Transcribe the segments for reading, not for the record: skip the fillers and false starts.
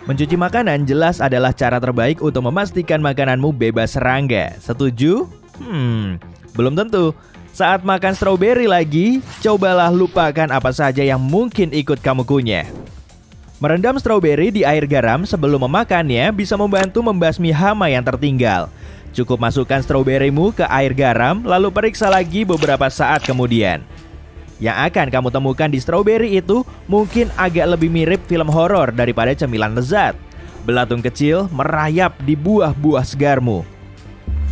Mencuci makanan jelas adalah cara terbaik untuk memastikan makananmu bebas serangga. Setuju? Belum tentu. Saat makan stroberi lagi, cobalah lupakan apa saja yang mungkin ikut kamu kunyah. Merendam stroberi di air garam sebelum memakannya bisa membantu membasmi hama yang tertinggal. Cukup masukkan stroberimu ke air garam, lalu periksa lagi beberapa saat kemudian. Yang akan kamu temukan di stroberi itu mungkin agak lebih mirip film horor daripada cemilan lezat. Belatung kecil merayap di buah-buah segarmu.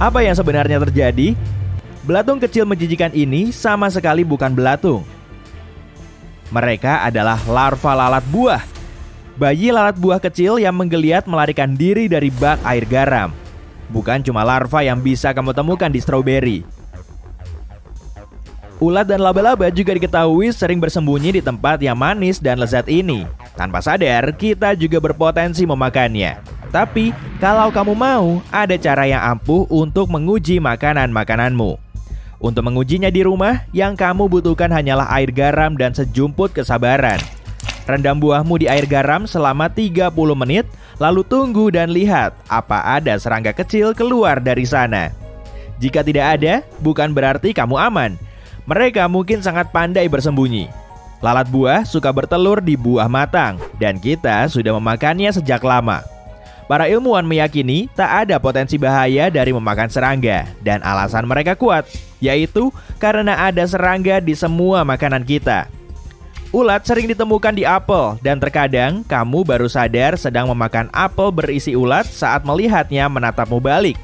Apa yang sebenarnya terjadi? Belatung kecil menjijikan ini sama sekali bukan belatung. Mereka adalah larva lalat buah. Bayi lalat buah kecil yang menggeliat melarikan diri dari bak air garam. Bukan cuma larva yang bisa kamu temukan di stroberi. Ulat dan laba-laba juga diketahui sering bersembunyi di tempat yang manis dan lezat ini. Tanpa sadar, kita juga berpotensi memakannya. Tapi, kalau kamu mau, ada cara yang ampuh untuk menguji makanan-makananmu. Untuk mengujinya di rumah, yang kamu butuhkan hanyalah air garam dan sejumput kesabaran. Rendam buahmu di air garam selama 30 menit, lalu tunggu dan lihat apa ada serangga kecil keluar dari sana. Jika tidak ada, bukan berarti kamu aman. Mereka mungkin sangat pandai bersembunyi. Lalat buah suka bertelur di buah matang, dan kita sudah memakannya sejak lama. Para ilmuwan meyakini tak ada potensi bahaya dari memakan serangga, dan alasan mereka kuat, yaitu karena ada serangga di semua makanan kita. Ulat sering ditemukan di apel, dan terkadang kamu baru sadar sedang memakan apel berisi ulat saat melihatnya menatapmu balik.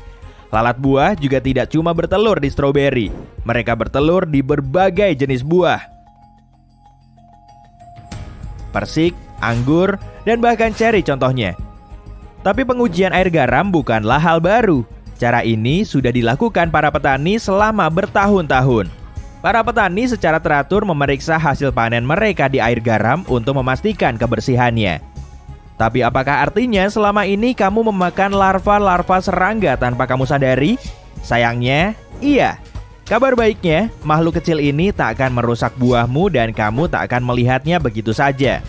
Lalat buah juga tidak cuma bertelur di stroberi. Mereka bertelur di berbagai jenis buah. Persik, anggur, dan bahkan ceri contohnya. Tapi pengujian air garam bukanlah hal baru. Cara ini sudah dilakukan para petani selama bertahun-tahun. Para petani secara teratur memeriksa hasil panen mereka di air garam untuk memastikan kebersihannya. Tapi apakah artinya selama ini kamu memakan larva-larva serangga tanpa kamu sadari? Sayangnya, iya. Kabar baiknya, makhluk kecil ini tak akan merusak buahmu dan kamu tak akan melihatnya begitu saja.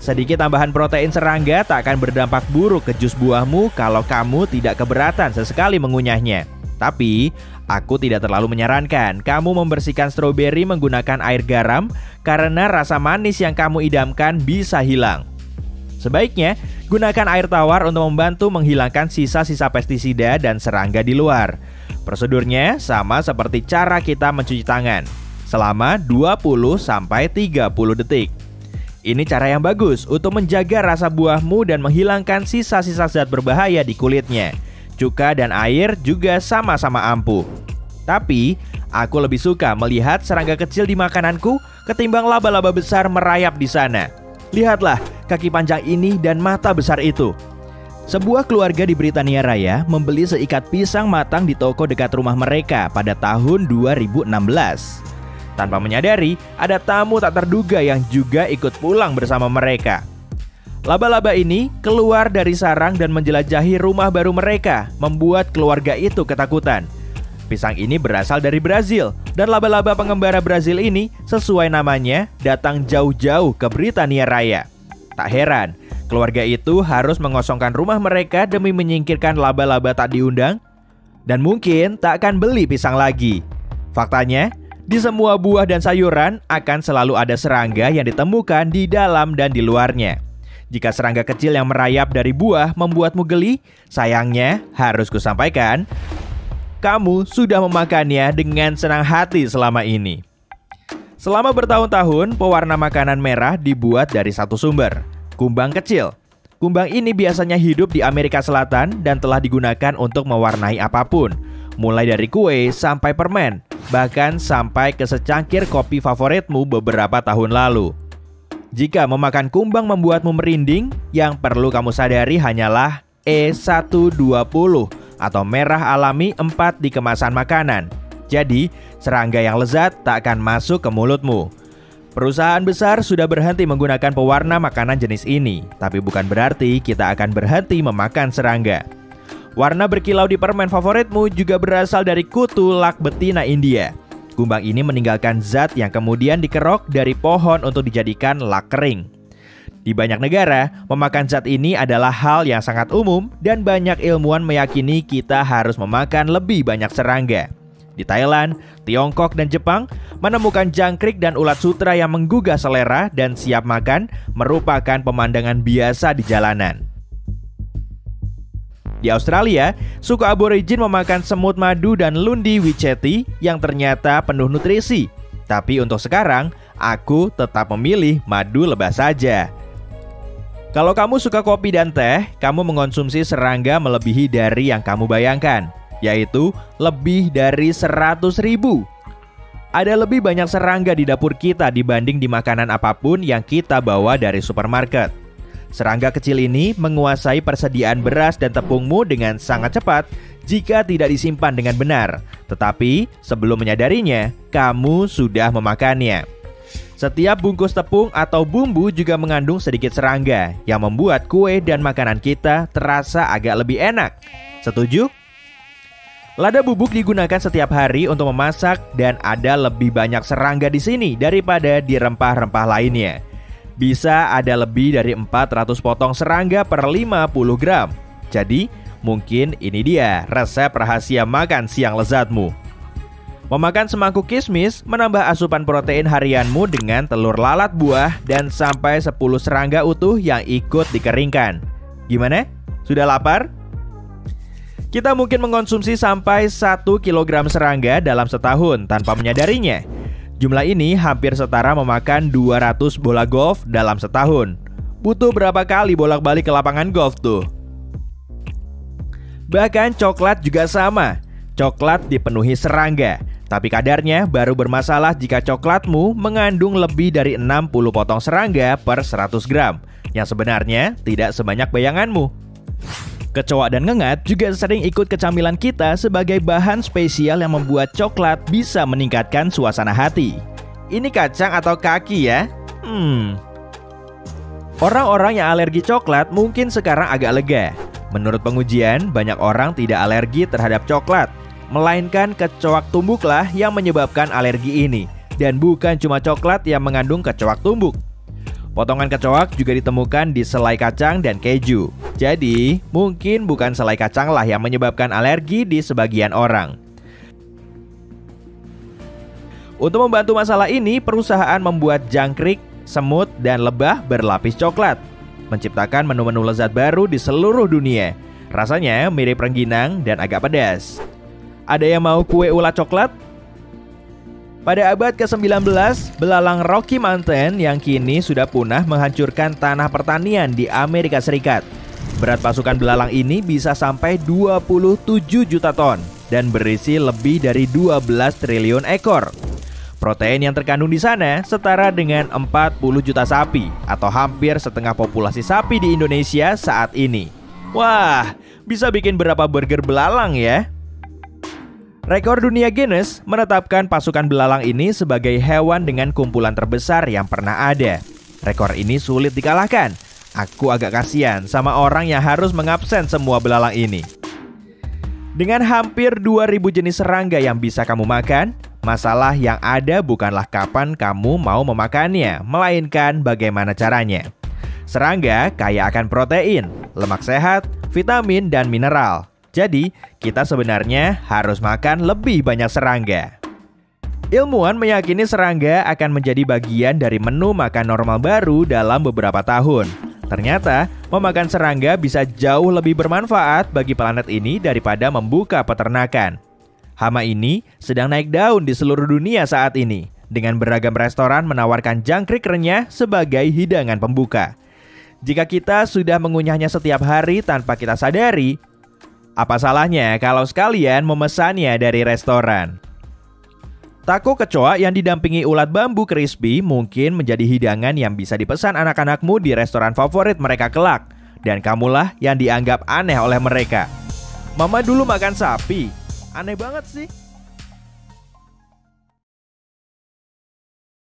Sedikit tambahan protein serangga tak akan berdampak buruk ke jus buahmu kalau kamu tidak keberatan sesekali mengunyahnya. Tapi, aku tidak terlalu menyarankan kamu membersihkan stroberi menggunakan air garam karena rasa manis yang kamu idamkan bisa hilang. Sebaiknya, gunakan air tawar untuk membantu menghilangkan sisa-sisa pestisida dan serangga di luar. Prosedurnya sama seperti cara kita mencuci tangan, selama 20-30 detik. Ini cara yang bagus untuk menjaga rasa buahmu dan menghilangkan sisa-sisa zat berbahaya di kulitnya. Cuka dan air juga sama-sama ampuh. Tapi, aku lebih suka melihat serangga kecil di makananku ketimbang laba-laba besar merayap di sana. Lihatlah kaki panjang ini dan mata besar itu. Sebuah keluarga di Britania Raya membeli seikat pisang matang di toko dekat rumah mereka pada tahun 2016. Tanpa menyadari, ada tamu tak terduga yang juga ikut pulang bersama mereka. Laba-laba ini keluar dari sarang dan menjelajahi rumah baru mereka, membuat keluarga itu ketakutan. Pisang ini berasal dari Brazil, dan laba-laba pengembara Brazil ini sesuai namanya datang jauh-jauh ke Britania Raya. Tak heran, keluarga itu harus mengosongkan rumah mereka demi menyingkirkan laba-laba tak diundang, dan mungkin tak akan beli pisang lagi. Faktanya, di semua buah dan sayuran akan selalu ada serangga yang ditemukan di dalam dan di luarnya. Jika serangga kecil yang merayap dari buah membuatmu geli, sayangnya harus kusampaikan, kamu sudah memakannya dengan senang hati selama ini. Selama bertahun-tahun, pewarna makanan merah dibuat dari satu sumber, kumbang kecil. Kumbang ini biasanya hidup di Amerika Selatan dan telah digunakan untuk mewarnai apapun, mulai dari kue sampai permen, bahkan sampai ke secangkir kopi favoritmu beberapa tahun lalu. Jika memakan kumbang membuatmu merinding, yang perlu kamu sadari hanyalah E120 atau merah alami 4 di kemasan makanan. Jadi, serangga yang lezat tak akan masuk ke mulutmu. Perusahaan besar sudah berhenti menggunakan pewarna makanan jenis ini, tapi bukan berarti kita akan berhenti memakan serangga. Warna berkilau di permen favoritmu juga berasal dari kutu lak betina India. Kumbang ini meninggalkan zat yang kemudian dikerok dari pohon untuk dijadikan lak kering. Di banyak negara, memakan zat ini adalah hal yang sangat umum dan banyak ilmuwan meyakini kita harus memakan lebih banyak serangga. Di Thailand, Tiongkok, dan Jepang, menemukan jangkrik dan ulat sutra yang menggugah selera dan siap makan merupakan pemandangan biasa di jalanan. Di Australia, suku aborigin memakan semut madu dan lundi wiceti yang ternyata penuh nutrisi. Tapi untuk sekarang, aku tetap memilih madu lebah saja. Kalau kamu suka kopi dan teh, kamu mengonsumsi serangga melebihi dari yang kamu bayangkan, yaitu lebih dari 100.000. Ada lebih banyak serangga di dapur kita dibanding di makanan apapun yang kita bawa dari supermarket. Serangga kecil ini menguasai persediaan beras dan tepungmu dengan sangat cepat jika tidak disimpan dengan benar. Tetapi sebelum menyadarinya, kamu sudah memakannya. Setiap bungkus tepung atau bumbu juga mengandung sedikit serangga yang membuat kue dan makanan kita terasa agak lebih enak. Setuju? Lada bubuk digunakan setiap hari untuk memasak dan ada lebih banyak serangga di sini daripada di rempah-rempah lainnya. Bisa ada lebih dari 400 potong serangga per 50 gram. Jadi, mungkin ini dia resep rahasia makan siang lezatmu. Memakan semangkuk kismis menambah asupan protein harianmu dengan telur lalat buah dan sampai 10 serangga utuh yang ikut dikeringkan. Gimana? Sudah lapar? Kita mungkin mengkonsumsi sampai 1 kg serangga dalam setahun tanpa menyadarinya. Jumlah ini hampir setara memakan 200 bola golf dalam setahun. Butuh berapa kali bolak-balik ke lapangan golf tuh? Bahkan coklat juga sama. Coklat dipenuhi serangga. Tapi kadarnya baru bermasalah jika coklatmu mengandung lebih dari 60 potong serangga per 100 gram. Yang sebenarnya tidak sebanyak bayanganmu. Kecoa dan ngengat juga sering ikut kecamilan kita sebagai bahan spesial yang membuat coklat bisa meningkatkan suasana hati. Ini kacang atau kaki ya? Orang-orang yang alergi coklat mungkin sekarang agak lega. Menurut pengujian, banyak orang tidak alergi terhadap coklat, melainkan kecoak tumbuklah yang menyebabkan alergi ini. Dan bukan cuma coklat yang mengandung kecoak tumbuk. Potongan kecoak juga ditemukan di selai kacang dan keju. Jadi, mungkin bukan selai kacang lah yang menyebabkan alergi di sebagian orang. Untuk membantu masalah ini, perusahaan membuat jangkrik, semut, dan lebah berlapis coklat, menciptakan menu-menu lezat baru di seluruh dunia. Rasanya mirip rengginang dan agak pedas. Ada yang mau kue ulat coklat? Pada abad ke-19, belalang Rocky Mountain yang kini sudah punah menghancurkan tanah pertanian di Amerika Serikat. Berat pasukan belalang ini bisa sampai 27 juta ton dan berisi lebih dari 12 triliun ekor. Protein yang terkandung di sana setara dengan 40 juta sapi atau hampir setengah populasi sapi di Indonesia saat ini. Wah, bisa bikin berapa burger belalang ya? Rekor dunia Guinness menetapkan pasukan belalang ini sebagai hewan dengan kumpulan terbesar yang pernah ada. Rekor ini sulit dikalahkan. Aku agak kasihan sama orang yang harus mengabsen semua belalang ini. Dengan hampir 2000 jenis serangga yang bisa kamu makan, masalah yang ada bukanlah kapan kamu mau memakannya, melainkan bagaimana caranya. Serangga kaya akan protein, lemak sehat, vitamin, dan mineral. Jadi, kita sebenarnya harus makan lebih banyak serangga. Ilmuwan meyakini serangga akan menjadi bagian dari menu makan normal baru dalam beberapa tahun. Ternyata, memakan serangga bisa jauh lebih bermanfaat bagi planet ini daripada membuka peternakan. Hama ini sedang naik daun di seluruh dunia saat ini, dengan beragam restoran menawarkan jangkrik renyah sebagai hidangan pembuka. Jika kita sudah mengunyahnya setiap hari tanpa kita sadari, apa salahnya kalau sekalian memesannya dari restoran? Taco kecoa yang didampingi ulat bambu crispy mungkin menjadi hidangan yang bisa dipesan anak-anakmu di restoran favorit mereka kelak. Dan kamulah yang dianggap aneh oleh mereka. Mama dulu makan sapi. Aneh banget sih.